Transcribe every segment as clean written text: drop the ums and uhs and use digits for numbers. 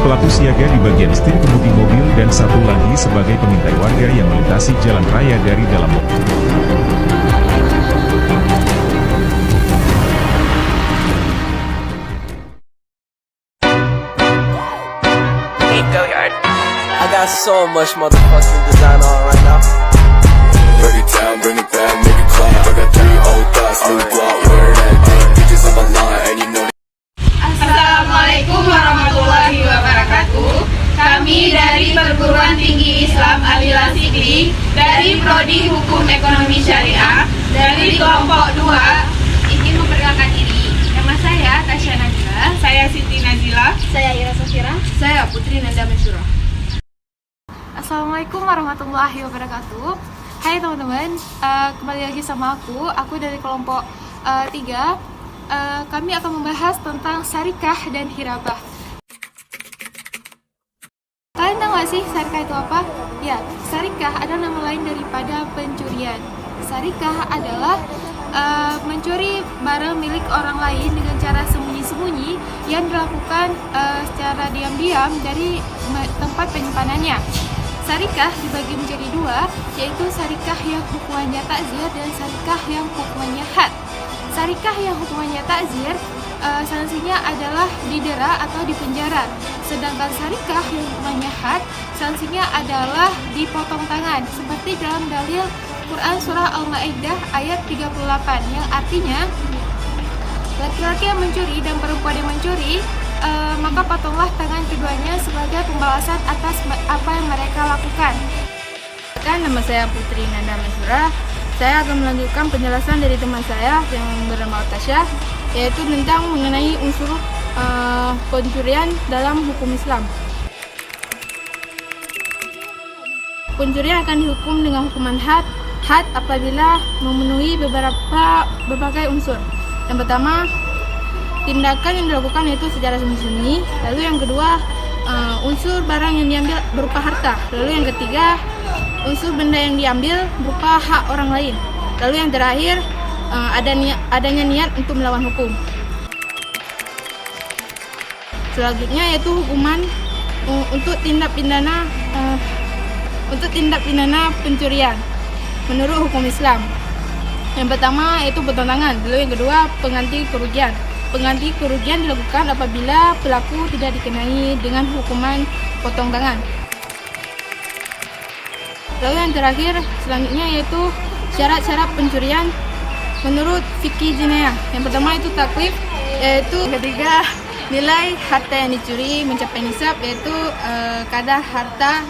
pelaku siaga di bagian setir kemudi mobil dan satu lagi sebagai pengintai warga yang melintasi jalan raya dari dalam mobil. I got so much motherfucking design on right now. Break it down, bring it back, make it clap. I got 3 old thoughts, new block, where that thing. Bitches on my line, and you know Assalamualaikum warahmatullahi wabarakatuh. Kami dari Perguruan Tinggi Islam Alila Sigli dari Prodi Hukum Ekonomi Syariah dari kelompok 2 ingin memperkenalkan diri. Nama saya Tasya Najila. Saya Siti Nazila. Saya Ira Safira. Saya Putri Nanda Masyurah. Assalamualaikum warahmatullahi wabarakatuh. Hai teman-teman, kembali lagi sama aku dari kelompok 3. Kami akan membahas tentang syarikah dan hirabah. Kalian tahu gak sih syarikah itu apa? Ya, syarikah adalah nama lain daripada pencurian. Syarikah adalah mencuri barang milik orang lain dengan cara sembunyi-sembunyi yang dilakukan secara diam-diam dari tempat penyimpanannya. Syarikah dibagi menjadi 2, yaitu syarikah yang hukumannya takzir dan syarikah yang hukumannya had. Syarikah yang hukumannya takzir, sanksinya adalah didera atau dipenjara. Sedangkan syarikah yang hukumannya had, sanksinya adalah dipotong tangan, seperti dalam dalil Quran Surah Al-Ma'idah ayat 38, yang artinya laki-laki yang mencuri dan perempuan yang mencuri, maka potonglah tangan keduanya sebagai pembalasan atas apa yang mereka lakukan. Nama saya Putri Nanda Masyurah. Saya akan melanjutkan penjelasan dari teman saya yang bernama Tasya, yaitu tentang mengenai unsur pencurian dalam hukum Islam. Pencurian akan dihukum dengan hukuman had apabila memenuhi berbagai unsur. Yang pertama, tindakan yang dilakukan yaitu secara sembunyi. Lalu yang kedua, unsur barang yang diambil berupa harta. Lalu yang ketiga, unsur benda yang diambil berupa hak orang lain. Lalu yang terakhir, adanya niat untuk melawan hukum. Selanjutnya yaitu hukuman untuk tindak pidana pencurian menurut hukum Islam. Yang pertama yaitu potong tangan. Lalu yang kedua, pengganti kerugian. Pengganti kerugian dilakukan apabila pelaku tidak dikenai dengan hukuman potong tangan. Lalu yang terakhir selanjutnya yaitu syarat-syarat pencurian menurut fikih jinayah. Yang pertama itu taklif, yaitu ketiga nilai harta yang dicuri mencapai nisab, yaitu kadar harta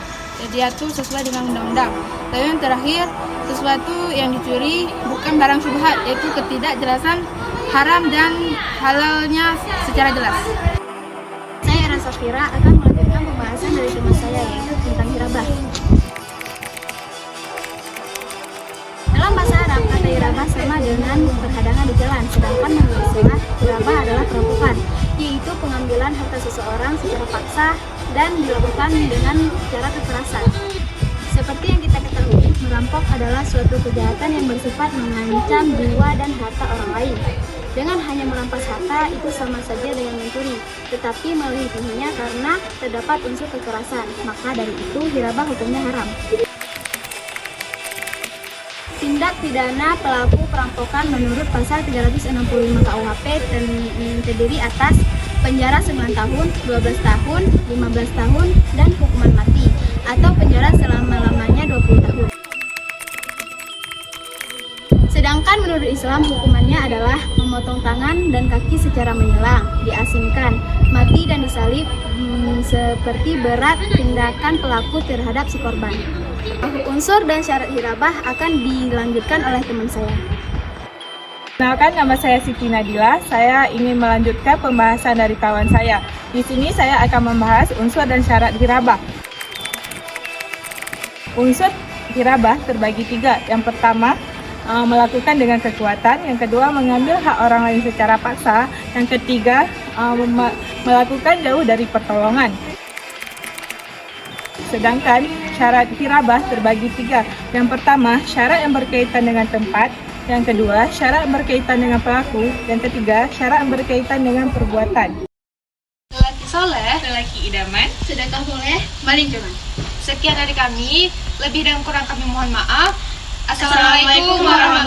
diatur sesuai dengan undang-undang. Lalu yang terakhir, sesuatu yang dicuri bukan barang syubhat, yaitu ketidakjelasan haram dan halalnya secara jelas. Saya Ira Safira akan melanjutkan pembahasan dari teman saya, yaitu tentang hirabah. Dalam bahasa Arab, kata hirabah sama dengan berhadangan di jalan, sedangkan menurut istilah, hirabah adalah perampokan, yaitu pengambilan harta seseorang secara paksa dan dilakukan dengan cara kekerasan. Seperti yang kita ketahui, merampok adalah suatu kejahatan yang bersifat mengancam jiwa dan harta orang lain. Dengan hanya merampas harta, itu sama saja dengan mencuri, tetapi melebihinya karena terdapat unsur kekerasan, maka dari itu hirabah hukumnya haram. Tindak pidana pelaku perampokan menurut pasal 365 KUHP terdiri atas penjara 9 tahun, 12 tahun, 15 tahun, dan hukuman mati, atau penjara selama-lamanya 20 tahun. Sedangkan menurut Islam hukumannya adalah memotong tangan dan kaki secara menyelang, diasingkan, mati dan disalib, seperti berat tindakan pelaku terhadap si korban. Unsur dan syarat hirabah akan dilanjutkan oleh teman saya. Kenalkan, nama saya Siti Nadila. Saya ingin melanjutkan pembahasan dari kawan saya. Di sini saya akan membahas unsur dan syarat hirabah. Unsur hirabah terbagi 3. Yang pertama, melakukan dengan kekuatan. Yang kedua, mengambil hak orang lain secara paksa. Yang ketiga, melakukan jauh dari pertolongan. Sedangkan syarat hirabah terbagi 3. Yang pertama, syarat yang berkaitan dengan tempat. Yang kedua, syarat yang berkaitan dengan pelaku. Yang ketiga, syarat yang berkaitan dengan perbuatan. Lelaki soleh, lelaki idaman, sedekah boleh, maling jangan. sekian dari kami, lebih dan kurang kami mohon maaf. Assalamualaikum warahmatullahi